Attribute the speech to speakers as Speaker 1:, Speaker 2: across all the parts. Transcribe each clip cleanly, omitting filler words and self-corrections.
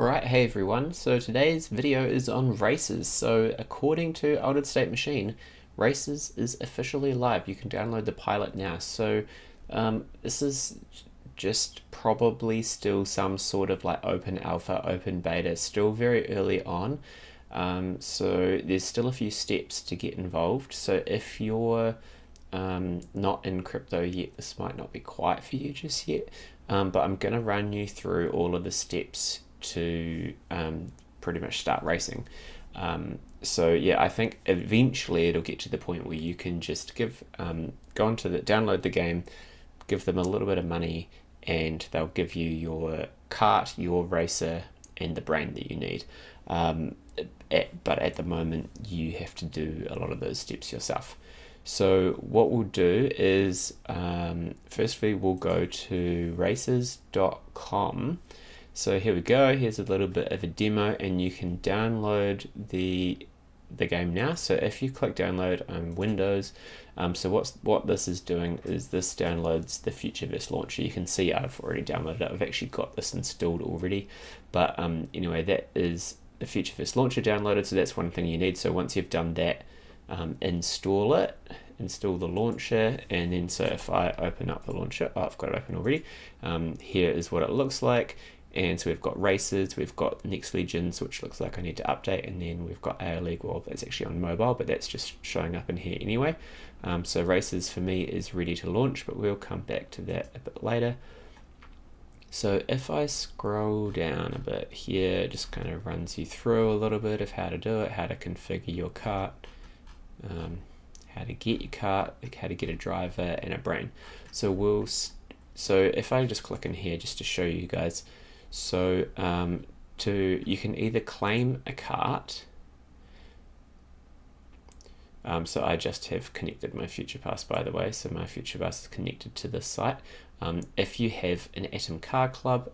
Speaker 1: Alright, hey everyone, so today's video is on Raicers. So according to Altered State Machine, Raicers is officially live. You can download the pilot now. So this is just probably still some sort of like open alpha, open beta, still very early on. So there's still a few steps to get involved. So if you're not in crypto yet, this might not be quite for you just yet. But I'm going to run you through all of the steps to pretty much start racing. So yeah, I think eventually it'll get to the point where you can just go onto download the game, give them a little bit of money, and they'll give you your kart, your racer, and the brain that you need. But at the moment, you have to do a lot of those steps yourself. So what we'll do is, firstly, we'll go to racers.com. So here we go. Here's a little bit of a demo, and you can download the game now. So if you click download on Windows, so what this is doing is this downloads the Futureverse launcher. You can see I've already downloaded it. I've actually got this installed already. But anyway, that is the Futureverse launcher downloaded. So that's one thing you need. So once you've done that, install the launcher, and then so if I open up the launcher, I've got it open already. Here is what it looks like. And so we've got Races, we've got Next Legends, which looks like I need to update, and then we've got AO League. Well, that's actually on mobile, but that's just showing up in here anyway. So Races for me is ready to launch, but we'll come back to that a bit later. So if I scroll down a bit here, it just kind of runs you through a little bit of how to do it, how to configure your kart, how to get your kart, how to get a driver and a brain. So if I just click in here just to show you guys. So you can either claim a kart. So I just have connected my FuturePass, by the way. So my FuturePass is connected to this site. If you have an Atom Car Club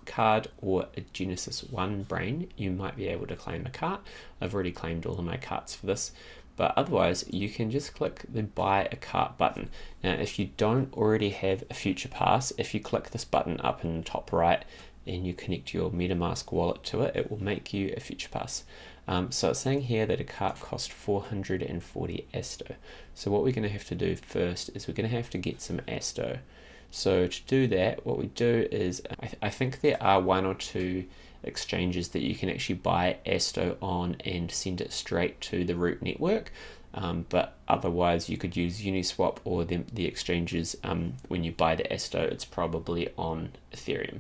Speaker 1: card or a Genesis 1 brain, you might be able to claim a kart. I've already claimed all of my karts for this. But otherwise, you can just click the buy a kart button. Now, if you don't already have a FuturePass, if you click this button up in the top right and you connect your MetaMask wallet to it, it will make you a FuturePass. So it's saying here that a kart costs 440 Asto. So what we're going to have to do first is we're going to have to get some Asto. So to do that, what we do is, I think there are one or two exchanges that you can actually buy Asto on and send it straight to the root network. But otherwise you could use Uniswap or the exchanges. When you buy the Asto, it's probably on Ethereum.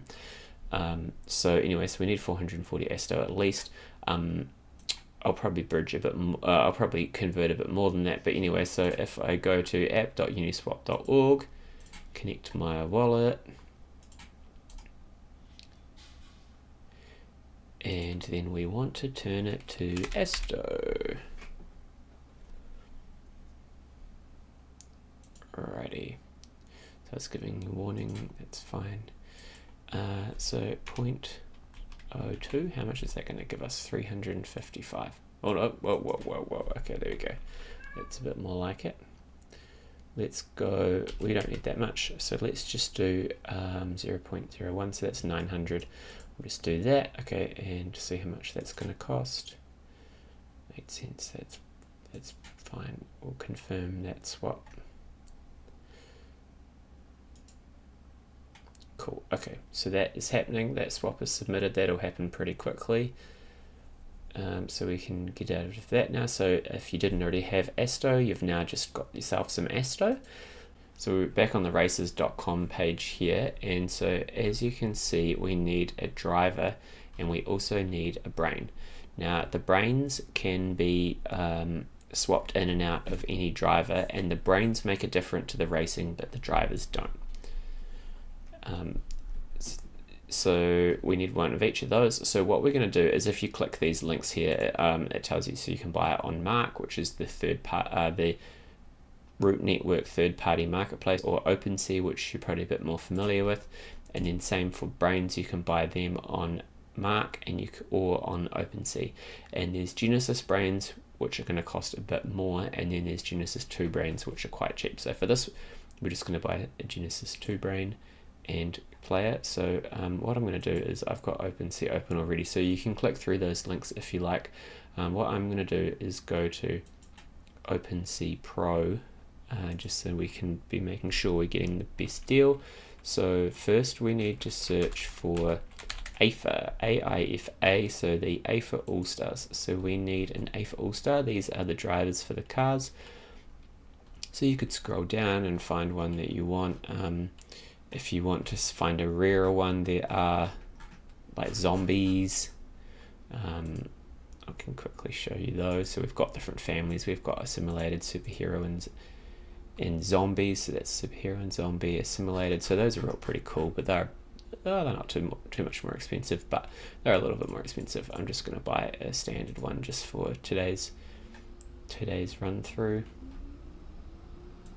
Speaker 1: So anyway, so we need 440 Asto at least. I'll probably bridge a bit I'll probably convert a bit more than that, but anyway, so if I go to app.uniswap.org, connect my wallet, and then we want to turn it to Asto. Alrighty, so it's giving you warning, that's fine. So 0.02, how much is that going to give us? 355. Oh no, whoa, okay, there we go. That's a bit more like it. Let's go, we don't need that much, so let's just do 0.01, so that's 900. We'll just do that, okay, and see how much that's going to cost. 8 cents, that's fine. We'll confirm that swap. Cool, okay, so that is happening, that swap is submitted, that'll happen pretty quickly. So we can get out of that now. So if you didn't already have Asto, you've now just got yourself some Asto. So we're back on the racers.com page here, and so as you can see, we need a driver and we also need a brain. Now the brains can be swapped in and out of any driver, and the brains make it different to the racing, but the drivers don't. So we need one of each of those. So what we're going to do is, if you click these links here, it tells you so you can buy it on Mark, which is the root network third-party marketplace, or OpenSea, which you're probably a bit more familiar with. And then same for brains, you can buy them on Mark or on OpenSea. And there's Genesis brains, which are going to cost a bit more, and then there's Genesis 2 brains, which are quite cheap. So for this, we're just going to buy a Genesis 2 brain and player. So what I'm going to do is I've got OpenSea open already, so you can click through those links if you like. What I'm going to do is go to OpenSea Pro, just so we can be making sure we're getting the best deal. So first we need to search for AIFA, A-I-F-A, so the AIFA All-Stars. So we need an AIFA All-Star. These are the drivers for the cars. So you could scroll down and find one that you want. If you want to find a rarer one, there are like zombies. I can quickly show you those. So we've got different families. We've got assimilated, superhero, and zombies. So that's superhero and zombie assimilated. So those are all pretty cool, but they're not too much more expensive, but they're a little bit more expensive. I'm just going to buy a standard one just for today's run through.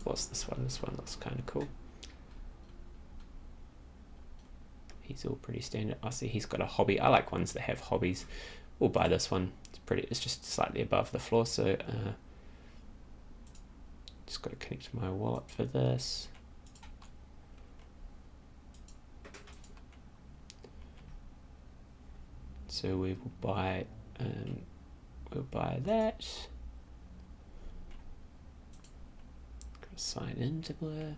Speaker 1: What's this one? This one looks kind of cool. He's all pretty standard. I see he's got a hobby. I like ones that have hobbies. We'll buy this one. It's just slightly above the floor, so just got to connect my wallet for this. So we will buy that. Gotta sign into Blur.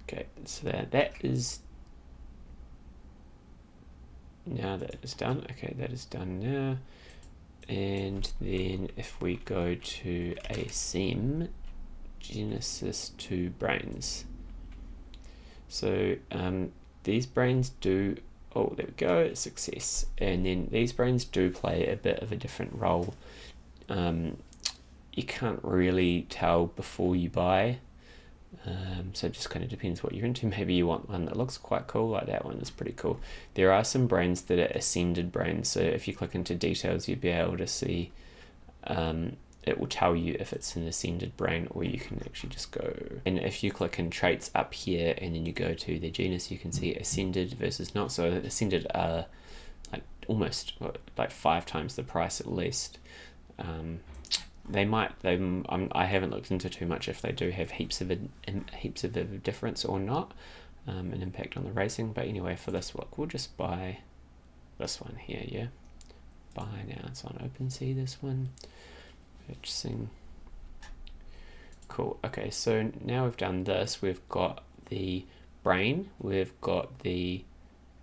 Speaker 1: Okay, so that is now that is done. Okay, that is done now. And then if we go to a sim, Genesis to brains. So these brains do, oh, there we go, success. And then these brains do play a bit of a different role. You can't really tell before you buy. So it just kind of depends what you're into. Maybe you want one that looks quite cool, like that one is pretty cool. There are some brains that are ascended brains, so if you click into details, you'll be able to see, it will tell you if it's an ascended brain, or you can actually just go, and if you click in traits up here and then you go to the genus, you can see ascended versus not. So ascended are like almost like 5 times the price at least. I haven't looked into too much if they do have heaps of a difference or not, an impact on the racing. But anyway, for this look, we'll just buy this one here. Yeah, buy now. It's on OpenSea. This one, purchasing. Cool. Okay, so now we've done this. We've got the brain. We've got the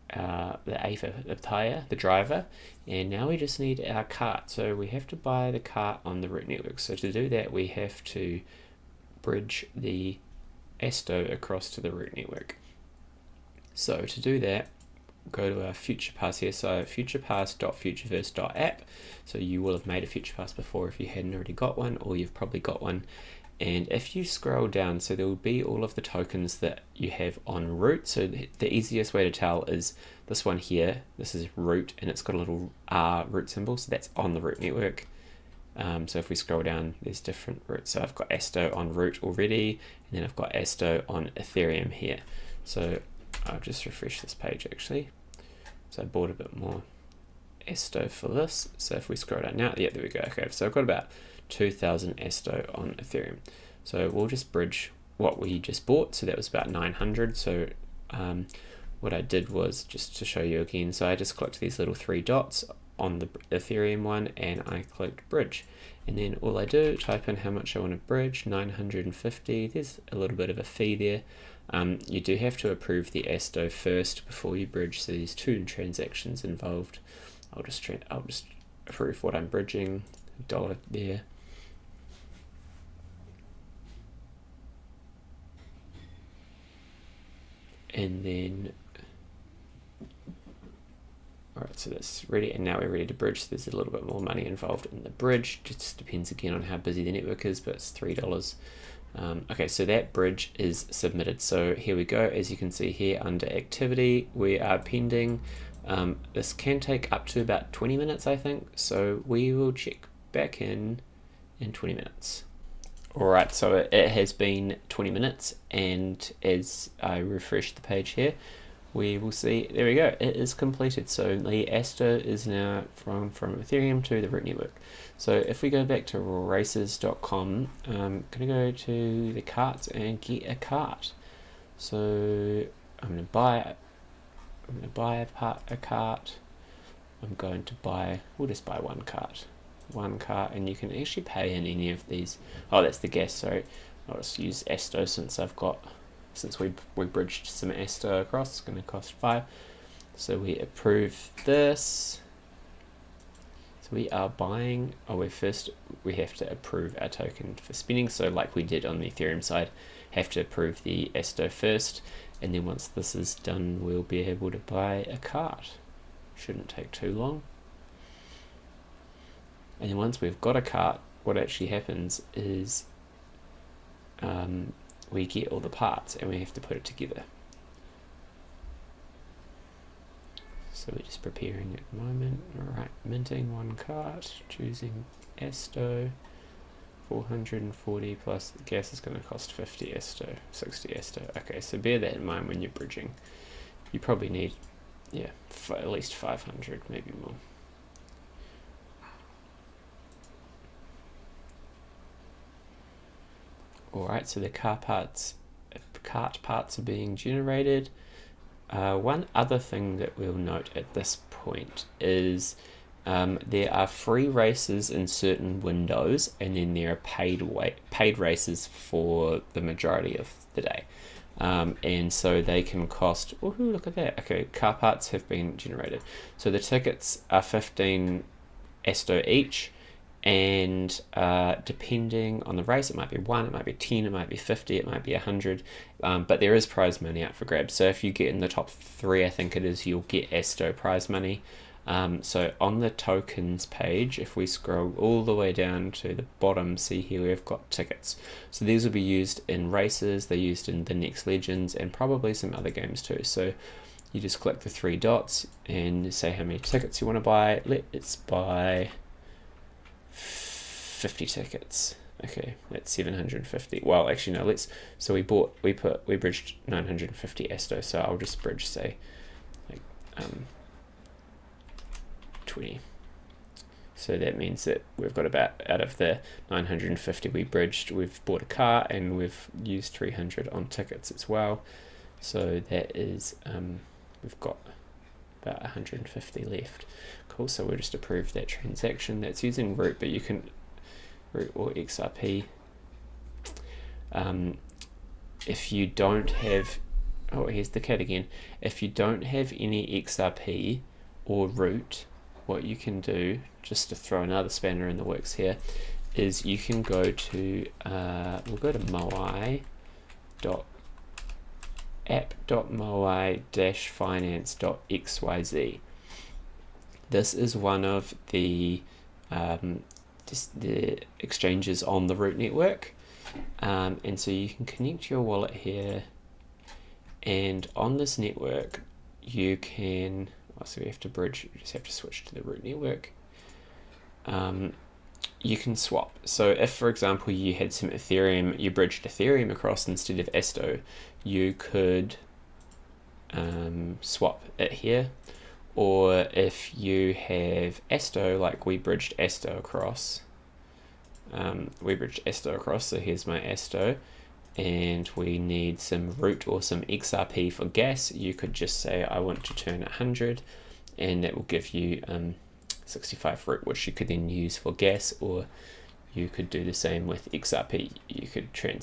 Speaker 1: AIFA, the tire, the driver, and now we just need our cart. So we have to buy the cart on the root network. So to do that, we have to bridge the ASTO across to the root network. So to do that, go to our FuturePass here. So futurepass.futureverse.app. So you will have made a FuturePass before if you hadn't already got one, or you've probably got one. And if you scroll down, so there will be all of the tokens that you have on root. So the easiest way to tell is this one here. This is root, and it's got a little R root symbol, so that's on the root network. So if we scroll down, there's different roots. So I've got ASTO on root already, and then I've got ASTO on Ethereum here. So I'll just refresh this page actually. So I bought a bit more ASTO for this. So if we scroll down now, yeah, there we go. Okay, so I've got about 2,000 ASTO on Ethereum. So we'll just bridge what we just bought. So that was about 900. So what I did was, just to show you again, so I just clicked these little 3 dots on the Ethereum one, and I clicked bridge. And then all I do, type in how much I want to bridge, 950. There's a little bit of a fee there. You do have to approve the ASTO first before you bridge. So there's 2 transactions involved. I'll just approve what I'm bridging, $1 there. And then, alright, so that's ready, and now we're ready to bridge. So there's a little bit more money involved in the bridge. Just depends again on how busy the network is, but it's $3. Okay, so that bridge is submitted. So here we go. As you can see here under activity, we are pending. This can take up to about 20 minutes, I think. So we will check back in 20 minutes. Alright, so it has been 20 minutes, and as I refresh the page here, we will see, there we go, it is completed. So the Aster is now from Ethereum to the root network. So if we go back to Raicers.com, I'm going to go to the carts and get a cart. So I'm going to buy a cart. I'm going to buy, we'll just buy one cart, and you can actually pay in any of these. Oh, that's the gas, sorry. I'll just use Asto since we bridged some Asto across. It's going to cost 5. So we approve this. So we are buying, we have to approve our token for spending. So like we did on the Ethereum side, have to approve the Asto first. And then once this is done, we'll be able to buy a cart. Shouldn't take too long. And then once we've got a cart, what actually happens is we get all the parts and we have to put it together. So we're just preparing at the moment. Alright, minting one cart, choosing Asto, 440 plus the gas is going to cost 50 Asto, 60 Asto. Okay, so bear that in mind when you're bridging. You probably need, yeah, at least 500, maybe more. Alright, so the cart parts are being generated. One other thing that we'll note at this point is there are free races in certain windows, and then there are paid races for the majority of the day. And so they can cost, oh look at that, okay, car parts have been generated. So the tickets are 15 Asto each, and depending on the race, it might be 1, it might be 10, it might be 50, it might be 100, but there is prize money out for grabs. So if you get in the top 3, I think it is, you'll get Asto prize money. So on the tokens page, if we scroll all the way down to the bottom, see here we've got tickets. So these will be used in races, they're used in the Next Legends, and probably some other games too. So you just click the 3 dots and say how many tickets you want to buy. Let's buy 50 tickets. Okay, that's 750. Well, actually no, so we bridged 950 Asto, so I'll just bridge, say, like 20. So that means that we've got about, out of the 950 we bridged, we've bought a car and we've used 300 on tickets as well. So that is, we've got about 150 left. Cool, so we'll just approve that transaction. That's using root, but you can root or XRP. If you don't have, oh, here's the cat again. If you don't have any XRP or root, what you can do, just to throw another spanner in the works here, is you can go to, we'll go to moai.finance.xyz. This is one of the the exchanges on the root network, and so you can connect your wallet here, and on this network you can, so we have to bridge, you just have to switch to the root network. You can swap. So if, for example, you had some Ethereum, you bridged Ethereum across instead of Asto, you could swap it here. Or if you have Asto, like we bridged Asto across, so here's my Asto, and we need some root or some XRP for gas, you could just say I want to turn 100, and that will give you 65 root, which you could then use for gas, or you could do the same with XRP. You could turn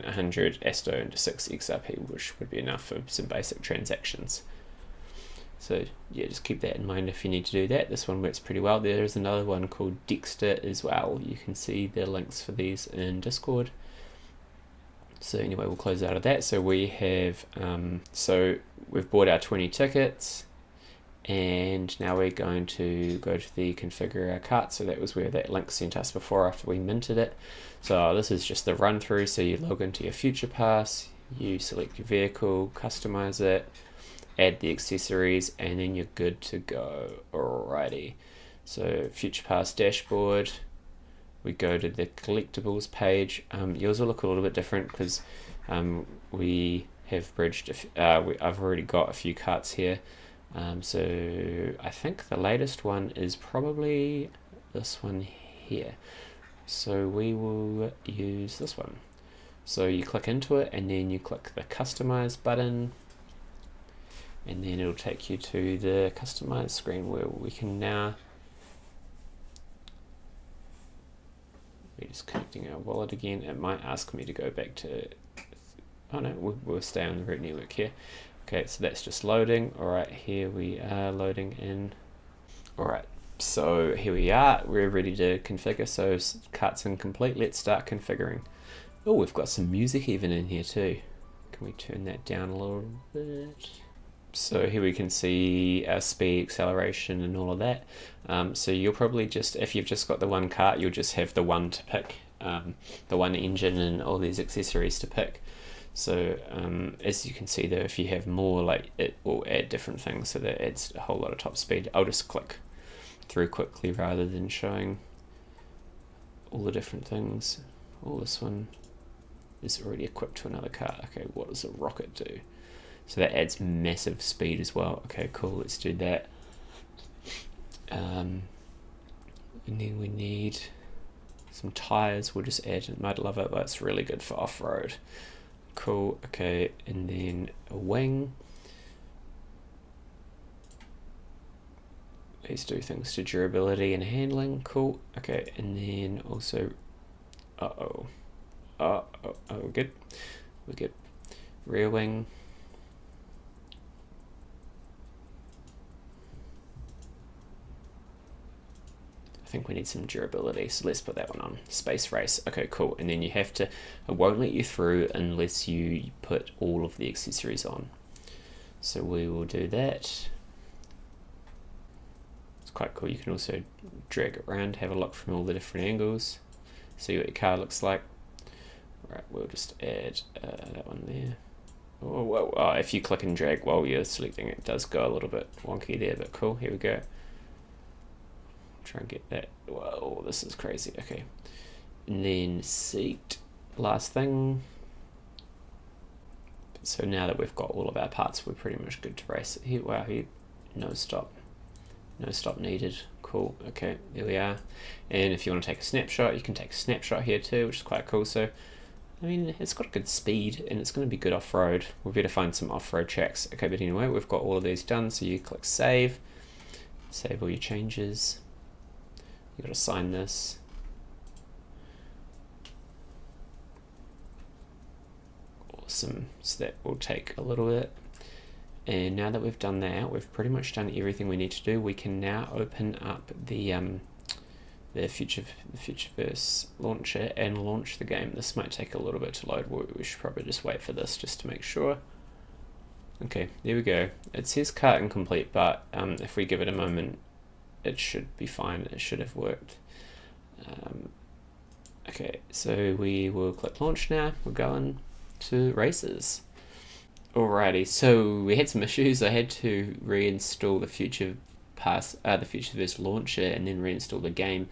Speaker 1: 100 Asto into 6 XRP, which would be enough for some basic transactions. So yeah, just keep that in mind if you need to do that. This one works pretty well. There is another one called Dexter as well. You can see the links for these in Discord. So anyway, we'll close out of that. So we have, so we've bought our 20 tickets, and now we're going to go to the configure our cart. So that was where that link sent us before, after we minted it. So this is just the run through. So you log into your Future Pass, you select your vehicle, customize it, add the accessories, and then you're good to go. Alrighty, so Future Pass dashboard, we go to the collectibles page. Yours will look a little bit different because we have bridged. I've already got a few carts here. So I think the latest one is probably this one here. So we will use this one. So you click into it and then you click the customize button, and then it'll take you to the customize screen where we can now, we're just connecting our wallet again. It might ask me to go back to, oh no, we'll stay on the root network here. Okay, so that's just loading. All right, here we are loading in. All right, so here we are. We're ready to configure. So cart's incomplete. Let's start configuring. Oh, we've got some music even in here too. Can we turn that down a little bit? So here we can see our speed, acceleration, and all of that. So you'll probably just, if you've just got the one cart, you'll just have the one to pick, the one engine and all these accessories to pick. So as you can see though, if you have more, like, it will add different things, so that adds a whole lot of top speed. I'll just click through quickly rather than showing all the different things. Oh, this one is already equipped to another car. Okay, what does a rocket do? So that adds massive speed as well. Okay, cool, let's do that. And then we need some tires. We'll just add mud lover. That's really good for off-road. Cool, okay, and then a wing. These do things to durability and handling. Cool, okay, and then also, we're good. We're good. Rear wing. I think we need some durability, so let's put that one on. Space race. Okay, cool. And then you have to, it won't let you through unless you put all of the accessories on. So we will do that. It's quite cool. You can also drag it around, have a look from all the different angles, see what your car looks like. All right, we'll just add that one there. Oh, if you click and drag while you're selecting it, it does go a little bit wonky there, but cool. Here we go. Try and get that. Whoa, this is crazy. Okay, and then seat, last thing. So now that we've got all of our parts, we're pretty much good to race. Here, wow, here, no stop needed. Cool. Okay, there we are. And if you want to take a snapshot, you can take a snapshot here too, which is quite cool. So I mean, it's got good speed and it's going to be good off-road. We'll better find some off-road tracks. Okay, but anyway, we've got all of these done. So you click save all your changes. You got to sign this. Awesome. So that will take a little bit. And now that we've done that, we've pretty much done everything we need to do. We can now open up the Futureverse launcher and launch the game. This might take a little bit to load. We should probably just wait for this just to make sure. Okay, there we go. It says Kart incomplete, but if we give it a moment, it should be fine. It should have worked. Okay, so we will click launch now. We're going to Raicers. Alrighty, so we had some issues. I had to reinstall the Futureverse launcher and then reinstall the game,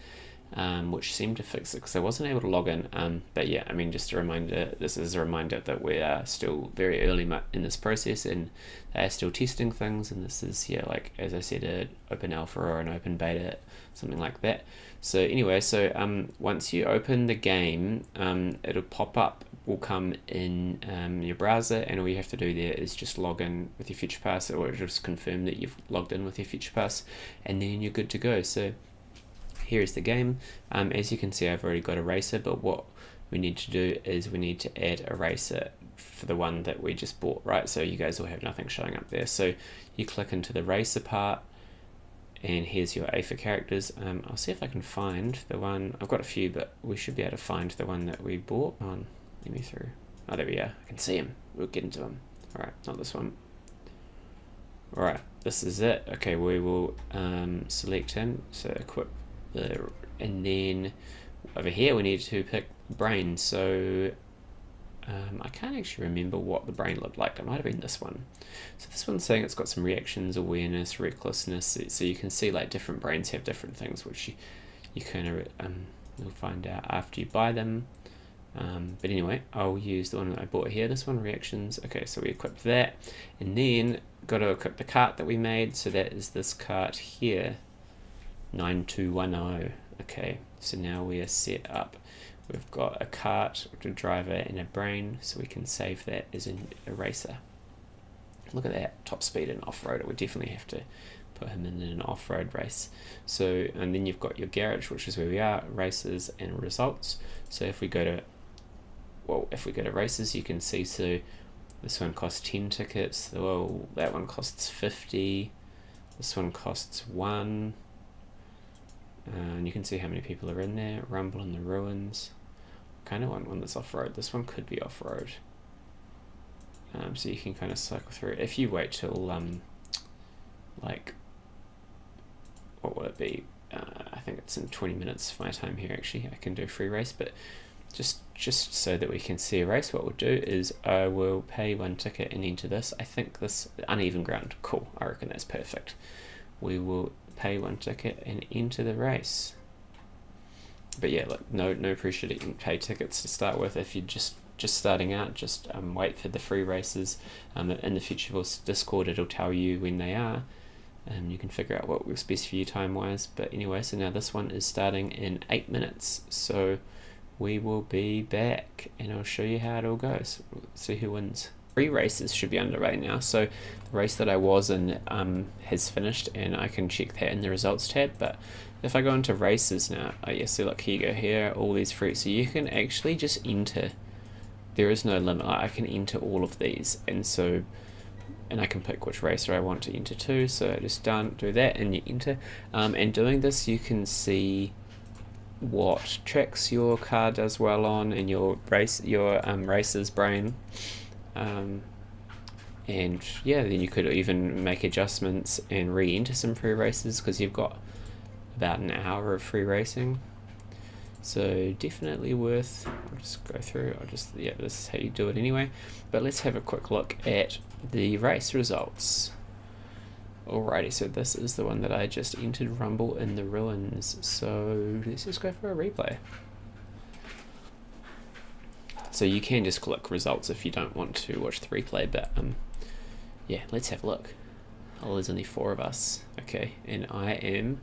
Speaker 1: which seemed to fix it because I wasn't able to log in. But yeah, I mean, just a reminder, this is a reminder that we are still very early in this process and they are still testing things, and this is, yeah, like, as I said, an open alpha or an open beta, something like that. So anyway, so once you open the game, it'll pop up, will come in your browser, and all you have to do there is just log in with your FuturePass, or just confirm that you've logged in with your FuturePass, and then you're good to go. So here's the game. As you can see, I've already got a racer, but what we need to do is we need to add a racer for the one that we just bought, right? So you guys will have nothing showing up there. So you click into the racer part, and here's your A for characters. I'll see if I can find the one. I've got a few, but we should be able to find the one that we bought. Let me through. Oh, there we are. I can see him. We'll get into him. All right, not this one. All right, this is it. Okay, we will select him. So equip the, and then over here we need to pick brain. So I can't actually remember what the brain looked like. It might have been this one. So this one's saying it's got some reactions, awareness, recklessness. So you can see like different brains have different things, which you kind of you'll find out after you buy them. But anyway, I'll use the one that I bought here, this one, reactions. Okay, so we equipped that, and then got to equip the cart that we made, so that is this cart here, 9210. Okay, so now we are set up. We've got a cart, a driver, and a brain, so we can save that as a racer. Look at that, top speed and off-roader. We definitely have to put him in an off-road race. So, and then you've got your garage, which is where we are, races and results. So if we go to races, you can see, so this one costs 10 tickets, well, that one costs 50, this one costs 1, and you can see how many people are in there. Rumble in the Ruins. Kind of want one that's off-road. This one could be off-road. So you can kind of cycle through. If you wait till, like, what will it be? I think it's in 20 minutes my time here, actually. I can do a free race, but just so that we can see a race, what we'll do is I will pay 1 ticket and enter this. I think this uneven ground. Cool, I reckon that's perfect. We will pay 1 ticket and enter the race. But yeah, like no pressure to pay tickets to start with. If you're just starting out, just wait for the free races. In the Futureverse Discord, it'll tell you when they are. You can figure out what works best for you time-wise. But anyway, so now this one is starting in 8 minutes. So we will be back, and I'll show you how it all goes. We'll see who wins. 3 races should be underway now. So the race that I was in has finished, and I can check that in the results tab. But if I go into races now, oh yeah, so look, here you go, here are all these free. So you can actually just enter. There is no limit. I can enter all of these, and I can pick which racer I want to enter to. So I just do that, and you enter. And doing this, you can see what tracks your car does well on, and your racer's brain. And yeah, then you could even make adjustments and re-enter some free races, because you've got about an hour of free racing. So definitely worth. I'll just go through. This is how you do it anyway. But let's have a quick look at the race results. Alrighty, so this is the one that I just entered, Rumble in the Ruins. So let's just go for a replay. So you can just click results if you don't want to watch the replay, but yeah, let's have a look. Oh, there's only 4 of us. Okay, and I am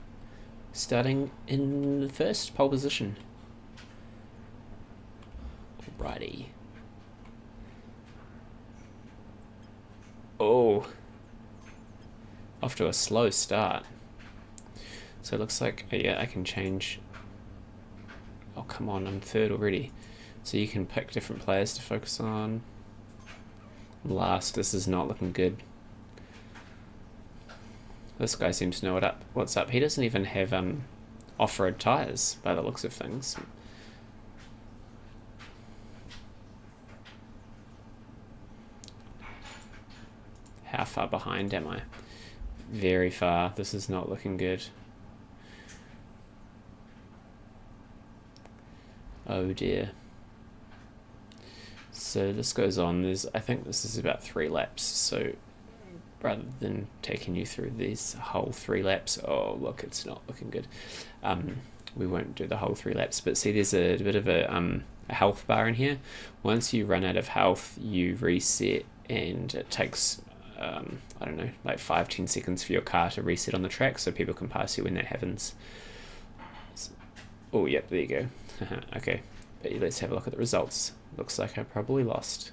Speaker 1: starting in the first pole position. Alrighty. Oh, off to a slow start. So it looks like, yeah, I can change. Oh, come on, I'm 3rd already. So you can pick different players to focus on. Last, this is not looking good. This guy seems to know what's up. He doesn't even have off-road tires by the looks of things. How far behind am I? Very far. This is not looking good. Oh dear. So this goes on. I think this is about 3 laps. So rather than taking you through these whole 3 laps, oh look, it's not looking good. We won't do the whole 3 laps, but see, there's a bit of a health bar in here. Once you run out of health, you reset, and it takes I don't know, like 5-10 seconds for your car to reset on the track, so people can pass you when that happens. Oh yep, there you go. Okay, but let's have a look at the results. Looks like I probably lost.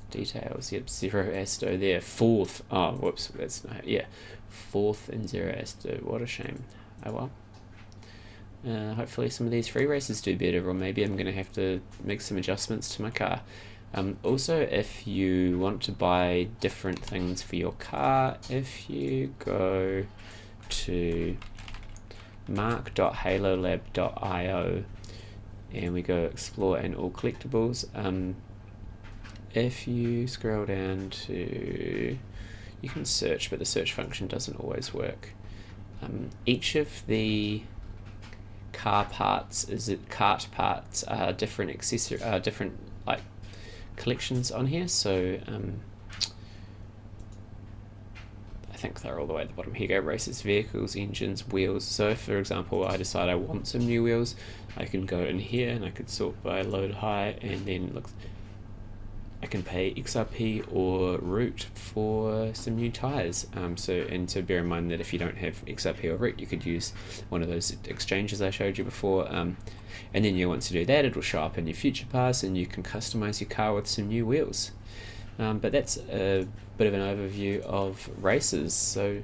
Speaker 1: Details, yep, 0 Asto there. 4th, oh whoops, that's not, yeah, 4th and 0 Asto, what a shame. Oh well. Hopefully some of these free races do better, or maybe I'm going to have to make some adjustments to my car. Also, if you want to buy different things for your car, if you go to mark.halolab.io and we go explore and all collectibles, if you scroll down to, you can search, but the search function doesn't always work. Each of the car parts, cart parts, are different different like collections on here. So I think they're all the way at the bottom. Here you go, Racers, vehicles, engines, wheels. So if, for example, I decide I want some new wheels, I can go in here and I could sort by load high, and then look, I can pay XRP or root for some new tires. So bear in mind that if you don't have XRP or root, you could use one of those exchanges I showed you before. And then once you do that, it'll show up in your future pass, and you can customize your car with some new wheels. But that's a bit of an overview of Raicers. So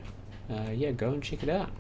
Speaker 1: yeah, go and check it out.